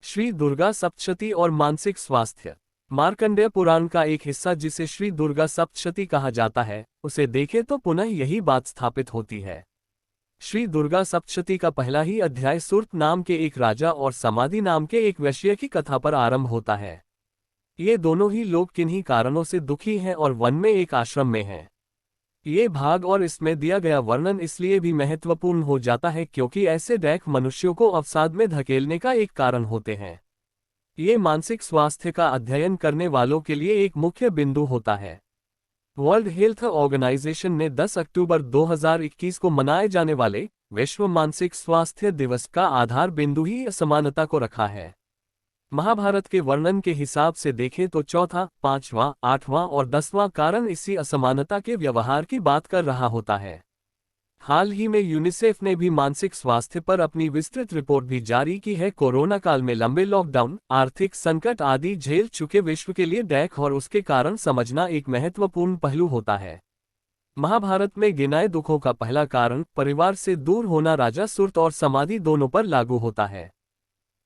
श्री दुर्गा सप्तशती और मानसिक स्वास्थ्य। मार्कंडेय पुराण का एक हिस्सा जिसे श्री दुर्गा सप्तशती कहा जाता है, उसे देखें तो पुनः यही बात स्थापित होती है। श्री दुर्गा सप्तशती का पहला ही अध्याय सुरत नाम के एक राजा और समाधि नाम के एक वैश्य की कथा पर आरंभ होता है। ये दोनों ही लोग किन्हीं कारणों से दुखी हैं और वन में एक आश्रम में हैं। ये भाग और इसमें दिया गया वर्णन इसलिए भी महत्वपूर्ण हो जाता है क्योंकि ऐसे दैख मनुष्यों को अवसाद में धकेलने का एक कारण होते हैं। ये मानसिक स्वास्थ्य का अध्ययन करने वालों के लिए एक मुख्य बिंदु होता है। वर्ल्ड हेल्थ ऑर्गेनाइजेशन ने 10 अक्टूबर 2021 को मनाए जाने वाले विश्व मानसिक स्वास्थ्य दिवस का आधार बिंदु ही असमानता को रखा है। महाभारत के वर्णन के हिसाब से देखें तो चौथा, पांचवां, आठवां और 10वां कारण इसी असमानता के व्यवहार की बात कर रहा होता है। हाल ही में यूनिसेफ ने भी मानसिक स्वास्थ्य पर अपनी विस्तृत रिपोर्ट भी जारी की है। कोरोना काल में लंबे लॉकडाउन, आर्थिक संकट आदि झेल चुके विश्व के लिए दैख और उसके कारण समझना एक महत्वपूर्ण पहलू होता है। महाभारत में गिनाए दुखों का पहला कारण परिवार से दूर होना राजा सुरत और समाधि दोनों पर लागू होता है।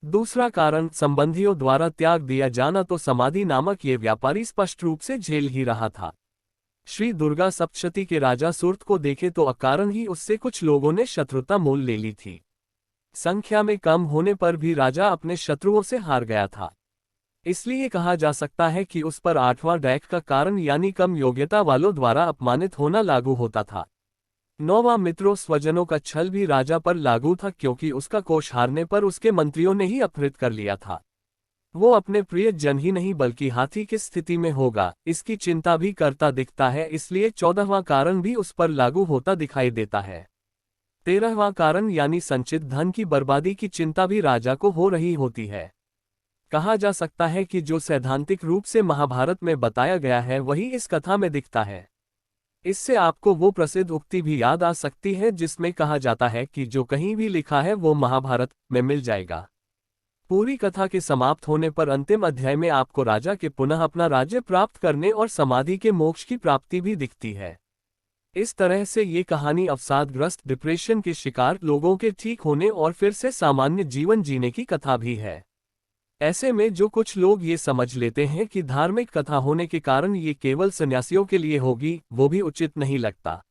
दूसरा कारण संबंधियों द्वारा त्याग दिया जाना तो समाधि नामक ये व्यापारी स्पष्ट रूप से झेल ही रहा था। श्री दुर्गा सप्तशती के राजा सुरत को देखे तो अकारण ही उससे कुछ लोगों ने शत्रुता मोल ले ली थी। संख्या में कम होने पर भी राजा अपने शत्रुओं से हार गया था। इसलिए कहा जा सकता है कि उस पर आठवां दैख का कारण यानी कम योग्यता वालों द्वारा अपमानित होना लागू होता था। नौवां मित्रों स्वजनों का छल भी राजा पर लागू था क्योंकि उसका कोष हारने पर उसके मंत्रियों ने ही अपहृत कर लिया था। वो अपने प्रिय जन ही नहीं बल्कि हाथी किस स्थिति में होगा इसकी चिंता भी करता दिखता है, इसलिए 14वां कारण भी उस पर लागू होता दिखाई देता है। 13वां कारण यानी संचित धन की बर्बादी की चिंता भी राजा को हो रही होती है। कहा जा सकता है कि जो सैद्धांतिक रूप से महाभारत में बताया गया है वही इस कथा में दिखता है। इससे आपको वो प्रसिद्ध उक्ति भी याद आ सकती है जिसमें कहा जाता है कि जो कहीं भी लिखा है वो महाभारत में मिल जाएगा। पूरी कथा के समाप्त होने पर अंतिम अध्याय में आपको राजा के पुनः अपना राज्य प्राप्त करने और समाधि के मोक्ष की प्राप्ति भी दिखती है। इस तरह से ये कहानी अवसादग्रस्त डिप्रेशन के शिकार लोगों के ठीक होने और फिर से सामान्य जीवन जीने की कथा भी है। ऐसे में जो कुछ लोग ये समझ लेते हैं कि धार्मिक कथा होने के कारण ये केवल सन्यासियों के लिए होगी, वो भी उचित नहीं लगता।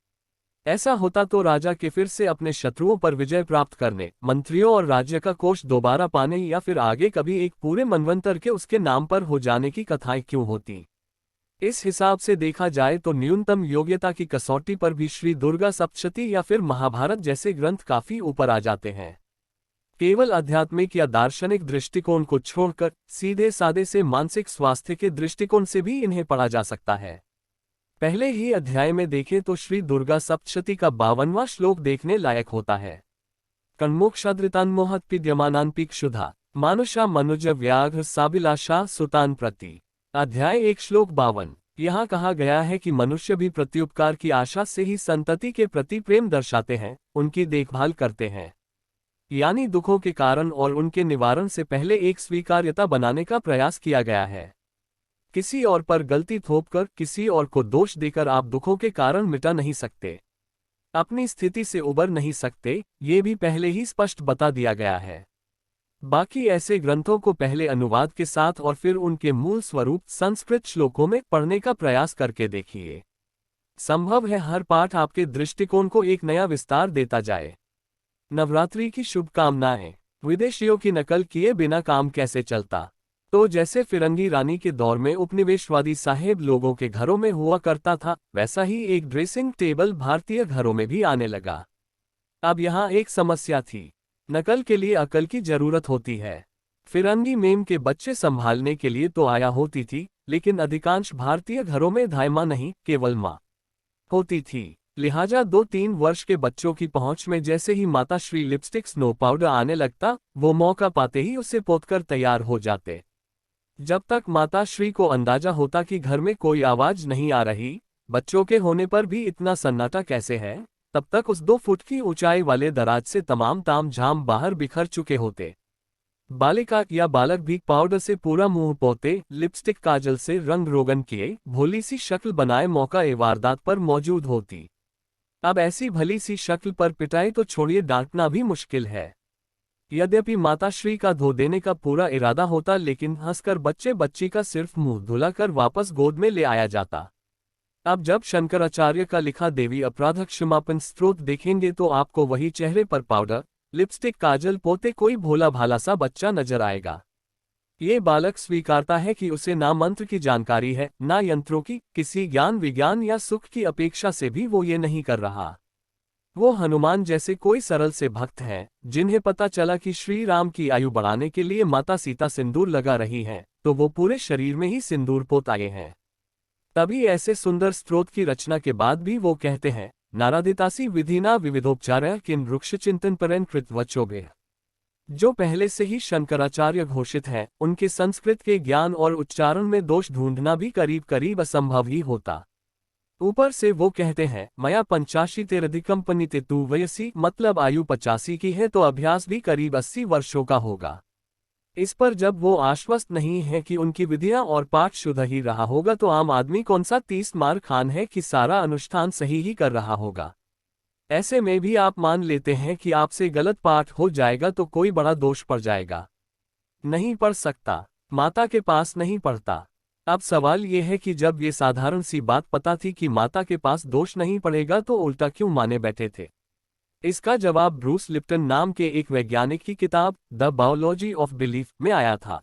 ऐसा होता तो राजा के फिर से अपने शत्रुओं पर विजय प्राप्त करने, मंत्रियों और राज्य का कोष दोबारा पाने या फिर आगे कभी एक पूरे मनवंतर के उसके नाम पर हो जाने की कथाएं क्यों होती। इस हिसाब से देखा जाए तो न्यूनतम योग्यता की कसौटी पर भी श्री दुर्गा सप्तशती या फिर महाभारत जैसे ग्रंथ काफी ऊपर आ जाते हैं। केवल आध्यात्मिक या दार्शनिक दृष्टिकोण को छोड़कर सीधे सादे से मानसिक स्वास्थ्य के दृष्टिकोण से भी इन्हें पढ़ा जा सकता है। पहले ही अध्याय में देखें तो श्री दुर्गा सप्तशती का 52वां श्लोक देखने लायक होता है। कन्मोक्षादृतान्मोहत्पिद्यमानान्पिक क्षुधा मानुषा मनुज व्याघ्र साबिलाशा सुतान प्रति। अध्याय 1 श्लोक 52। यहाँ कहा गया है कि मनुष्य भी प्रत्युपकार की आशा से ही संतति के प्रति प्रेम दर्शाते हैं, उनकी देखभाल करते हैं। यानी दुखों के कारण और उनके निवारण से पहले एक स्वीकार्यता बनाने का प्रयास किया गया है। किसी और पर गलती थोपकर, किसी और को दोष देकर आप दुखों के कारण मिटा नहीं सकते, अपनी स्थिति से उबर नहीं सकते, ये भी पहले ही स्पष्ट बता दिया गया है। बाकी ऐसे ग्रंथों को पहले अनुवाद के साथ और फिर उनके मूल स्वरूप संस्कृत श्लोकों में पढ़ने का प्रयास करके देखिए। संभव है हर पाठ आपके दृष्टिकोण को एक नया विस्तार देता जाए। नवरात्रि की शुभकामनाएं। विदेशियों की नकल किए बिना काम कैसे चलता। तो जैसे फिरंगी रानी के दौर में उपनिवेशवादी साहेब लोगों के घरों में हुआ करता था, वैसा ही एक ड्रेसिंग टेबल भारतीय घरों में भी आने लगा। अब यहाँ एक समस्या थी। नकल के लिए अकल की जरूरत होती है। फिरंगी मेम के बच्चे संभालने के लिए तो आया होती थी, लेकिन अधिकांश भारतीय घरों में दाई माँ नहीं, केवल माँ होती थी। लिहाजा 2-3 वर्ष के बच्चों की पहुंच में जैसे ही माता श्री लिपस्टिक, स्नो पाउडर आने लगता, वो मौका पाते ही उसे पोतकर तैयार हो जाते। जब तक माता श्री को अंदाजा होता कि घर में कोई आवाज नहीं आ रही, बच्चों के होने पर भी इतना सन्नाटा कैसे है, तब तक उस 2 फुट की ऊंचाई वाले दराज से तमाम ताम-झाम बाहर बिखर चुके होते। बालिका या बालक भी पाउडर से पूरा मुंह पोते, लिपस्टिक काजल से रंग रोगन किए, भोली सी शक्ल बनाए मौका ए वारदात पर मौजूद होती। अब ऐसी भली सी शक्ल पर पिटाई तो छोड़िए, डांटना भी मुश्किल है। यद्यपि माताश्री का धो देने का पूरा इरादा होता, लेकिन हंसकर बच्चे बच्ची का सिर्फ मुंह धुलाकर वापस गोद में ले आया जाता। अब जब शंकराचार्य का लिखा देवी अपराध क्षमापन स्तोत्र देखेंगे तो आपको वही चेहरे पर पाउडर, लिपस्टिक, काजल पोते कोई भोला भाला सा बच्चा नजर आएगा। ये बालक स्वीकारता है कि उसे ना मंत्र की जानकारी है, ना यंत्रों की, किसी ज्ञान विज्ञान या सुख की अपेक्षा से भी वो ये नहीं कर रहा। वो हनुमान जैसे कोई सरल से भक्त हैं, जिन्हें पता चला कि श्री राम की आयु बढ़ाने के लिए माता सीता सिंदूर लगा रही हैं, तो वो पूरे शरीर में ही सिंदूर पोत आए हैं। तभी ऐसे सुंदर स्तोत्र की रचना के बाद भी वो कहते हैं, नारादितासी विधिना विविधोपचार्य किन वृक्ष चिंतन परन कृत वचोभे। जो पहले से ही शंकराचार्य घोषित हैं, उनके संस्कृत के ज्ञान और उच्चारण में दोष ढूंढना भी करीब करीब असंभव ही होता। ऊपर से वो कहते हैं, मया 85 तेरधिकम पनिते तू वयसी, मतलब आयु 85 की है तो अभ्यास भी करीब 80 वर्षों का होगा। इस पर जब वो आश्वस्त नहीं है कि उनकी विधियां और पाठ शुद्ध ही रहा होगा, तो आम आदमी कौन सा 30 मार खान है कि सारा अनुष्ठान सही ही कर रहा होगा। ऐसे में भी आप मान लेते हैं कि आपसे गलत पाठ हो जाएगा तो कोई बड़ा दोष पड़ जाएगा। नहीं पढ़ सकता, माता के पास नहीं पढ़ता। अब सवाल ये है कि जब ये साधारण सी बात पता थी कि माता के पास दोष नहीं पड़ेगा, तो उल्टा क्यों माने बैठे थे। इसका जवाब ब्रूस लिप्टन नाम के एक वैज्ञानिक की किताब द बायोलॉजी ऑफ बिलीफ में आया था।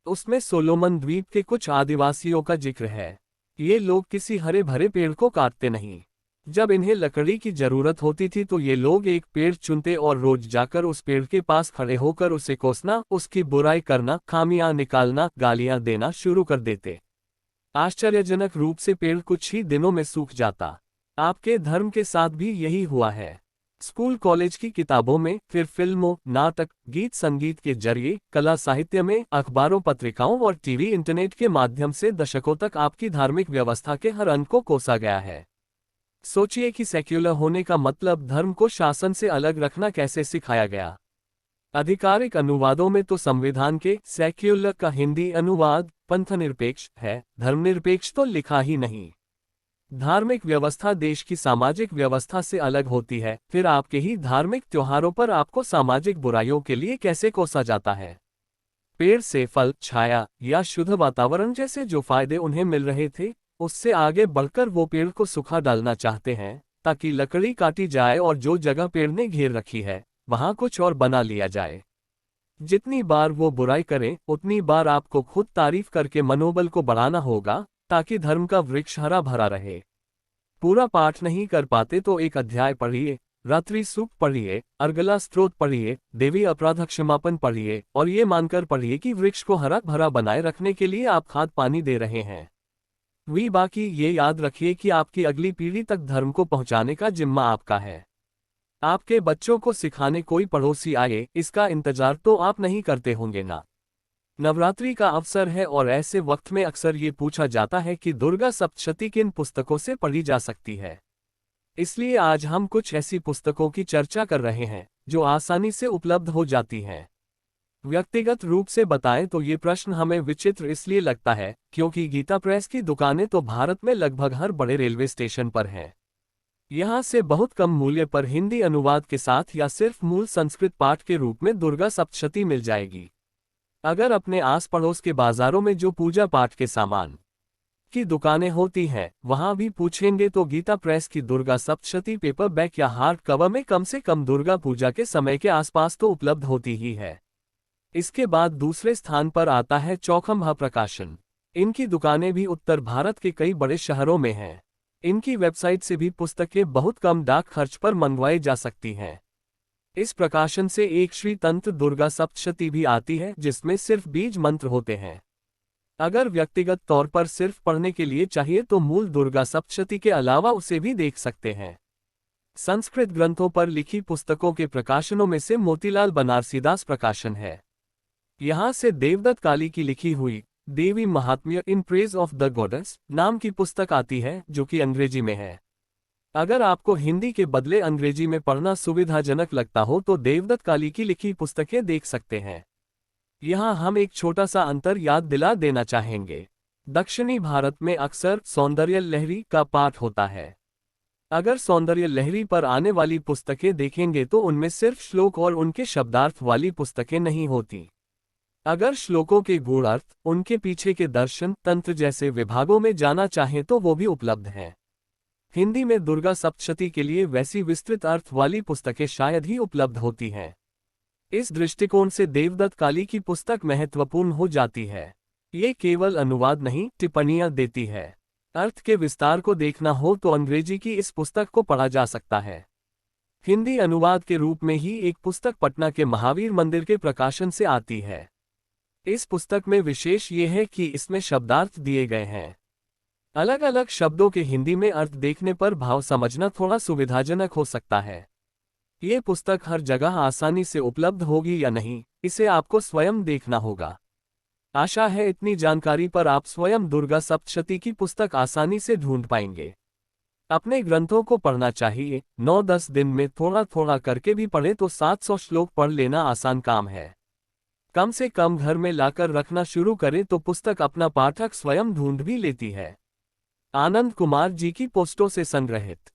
उसमें सोलोमन द्वीप के कुछ आदिवासियों का जिक्र है। ये लोग किसी हरे भरे पेड़ को काटते नहीं। जब इन्हें लकड़ी की जरूरत होती थी तो ये लोग एक पेड़ चुनते और रोज जाकर उस पेड़ के पास खड़े होकर उसे कोसना, उसकी बुराई करना, खामियां निकालना, गालियां देना शुरू कर देते। आश्चर्यजनक रूप से पेड़ कुछ ही दिनों में सूख जाता। आपके धर्म के साथ भी यही हुआ है। स्कूल कॉलेज की किताबों में, फिर फिल्मों, नाटक, गीत संगीत के जरिए, कला साहित्य में, अखबारों पत्रिकाओं और टीवी इंटरनेट के माध्यम से दशकों तक आपकी धार्मिक व्यवस्था के हर अंग को कोसा गया है। सोचिए कि सेक्युलर होने का मतलब धर्म को शासन से अलग रखना कैसे सिखाया गया। आधिकारिक अनुवादों में तो संविधान के सेक्युलर का हिंदी अनुवाद पंथनिरपेक्ष है, धर्मनिरपेक्ष तो लिखा ही नहीं। धार्मिक व्यवस्था देश की सामाजिक व्यवस्था से अलग होती है, फिर आपके ही धार्मिक त्योहारों पर आपको सामाजिक बुराइयों के लिए कैसे कोसा जाता है। पेड़ से फल, छाया या शुद्ध वातावरण जैसे जो फायदे उन्हें मिल रहे थे, उससे आगे बढ़कर वो पेड़ को सुखा डालना चाहते हैं, ताकि लकड़ी काटी जाए और जो जगह पेड़ ने घेर रखी है वहां कुछ और बना लिया जाए। जितनी बार वो बुराई करें, उतनी बार आपको खुद तारीफ करके मनोबल को बढ़ाना होगा, ताकि धर्म का वृक्ष हरा भरा रहे। पूरा पाठ नहीं कर पाते तो एक अध्याय पढ़िए, रात्रि सूक्त पढ़िए, अर्गला स्तोत्र पढ़िए, देवी अपराध क्षमापन पढ़िए और ये मानकर पढ़िए कि वृक्ष को हरा भरा बनाए रखने के लिए आप खाद पानी दे रहे हैं। बाकी ये याद रखिए कि आपकी अगली पीढ़ी तक धर्म को पहुंचाने का जिम्मा आपका है। आपके बच्चों को सिखाने कोई पड़ोसी आए, इसका इंतजार तो आप नहीं करते होंगे ना। नवरात्रि का अवसर है और ऐसे वक्त में अक्सर ये पूछा जाता है कि दुर्गा सप्तशती किन पुस्तकों से पढ़ी जा सकती है। इसलिए आज हम कुछ ऐसी पुस्तकों की चर्चा कर रहे हैं जो आसानी से उपलब्ध हो जाती हैं। व्यक्तिगत रूप से बताएं तो ये प्रश्न हमें विचित्र इसलिए लगता है क्योंकि गीता प्रेस की दुकानें तो भारत में लगभग हर बड़े रेलवे स्टेशन पर हैं। यहाँ से बहुत कम मूल्य पर हिंदी अनुवाद के साथ या सिर्फ मूल संस्कृत पाठ के रूप में दुर्गा सप्तशती मिल जाएगी। अगर अपने आस पड़ोस के बाजारों में जो पूजा पाठ के सामान की दुकानें होती हैं, वहां भी पूछेंगे तो गीता प्रेस की दुर्गा सप्तशती पेपर बैक या हार्ड कवर में कम से कम दुर्गा पूजा के समय के आसपास तो उपलब्ध होती ही है। इसके बाद दूसरे स्थान पर आता है चौखंबा प्रकाशन। इनकी दुकानें भी उत्तर भारत के कई बड़े शहरों में हैं। इनकी वेबसाइट से भी पुस्तकें बहुत कम डाक खर्च पर मंगवाई जा सकती हैं। इस प्रकाशन से एक श्री तंत्र दुर्गा सप्तशती भी आती है, जिसमें सिर्फ बीज मंत्र होते हैं। अगर व्यक्तिगत तौर पर सिर्फ पढ़ने के लिए चाहिए तो मूल दुर्गा सप्तशती के अलावा उसे भी देख सकते हैं। संस्कृत ग्रंथों पर लिखी पुस्तकों के प्रकाशनों में से मोतीलाल बनारसीदास प्रकाशन है। यहाँ से देवदत्त काली की लिखी हुई देवी महात्म्य in praise of the goddess नाम की पुस्तक आती है, जो कि अंग्रेजी में है। अगर आपको हिंदी के बदले अंग्रेजी में पढ़ना सुविधाजनक लगता हो तो देवदत्त काली की लिखी पुस्तकें देख सकते हैं। यहाँ हम एक छोटा सा अंतर याद दिला देना चाहेंगे। दक्षिणी भारत में अक्सर सौंदर्य लहरी का पाठ होता है। अगर सौंदर्य लहरी पर आने वाली पुस्तकें देखेंगे तो उनमें सिर्फ श्लोक और उनके शब्दार्थ वाली पुस्तकें नहीं होती। अगर श्लोकों के गूढ़ अर्थ, उनके पीछे के दर्शन तंत्र जैसे विभागों में जाना चाहें तो वो भी उपलब्ध हैं। हिंदी में दुर्गा सप्तशती के लिए वैसी विस्तृत अर्थ वाली पुस्तकें शायद ही उपलब्ध होती हैं। इस दृष्टिकोण से देवदत्त काली की पुस्तक महत्वपूर्ण हो जाती है। ये केवल अनुवाद नहीं, टिप्पणियां देती है। अर्थ के विस्तार को देखना हो तो अंग्रेजी की इस पुस्तक को पढ़ा जा सकता है। हिंदी अनुवाद के रूप में ही एक पुस्तक पटना के महावीर मंदिर के प्रकाशन से आती है। इस पुस्तक में विशेष ये है कि इसमें शब्दार्थ दिए गए हैं। अलग अलग शब्दों के हिंदी में अर्थ देखने पर भाव समझना थोड़ा सुविधाजनक हो सकता है। ये पुस्तक हर जगह आसानी से उपलब्ध होगी या नहीं, इसे आपको स्वयं देखना होगा। आशा है इतनी जानकारी पर आप स्वयं दुर्गा सप्तशती की पुस्तक आसानी से ढूंढ पाएंगे। अपने ग्रंथों को पढ़ना चाहिए। 9-10 दिन में थोड़ा थोड़ा करके भी पढ़े तो 700 श्लोक पढ़ लेना आसान काम है। कम से कम घर में लाकर रखना शुरू करें तो पुस्तक अपना पाठक स्वयं ढूंढ भी लेती है। आनंद कुमार जी की पोस्टों से संग्रहित।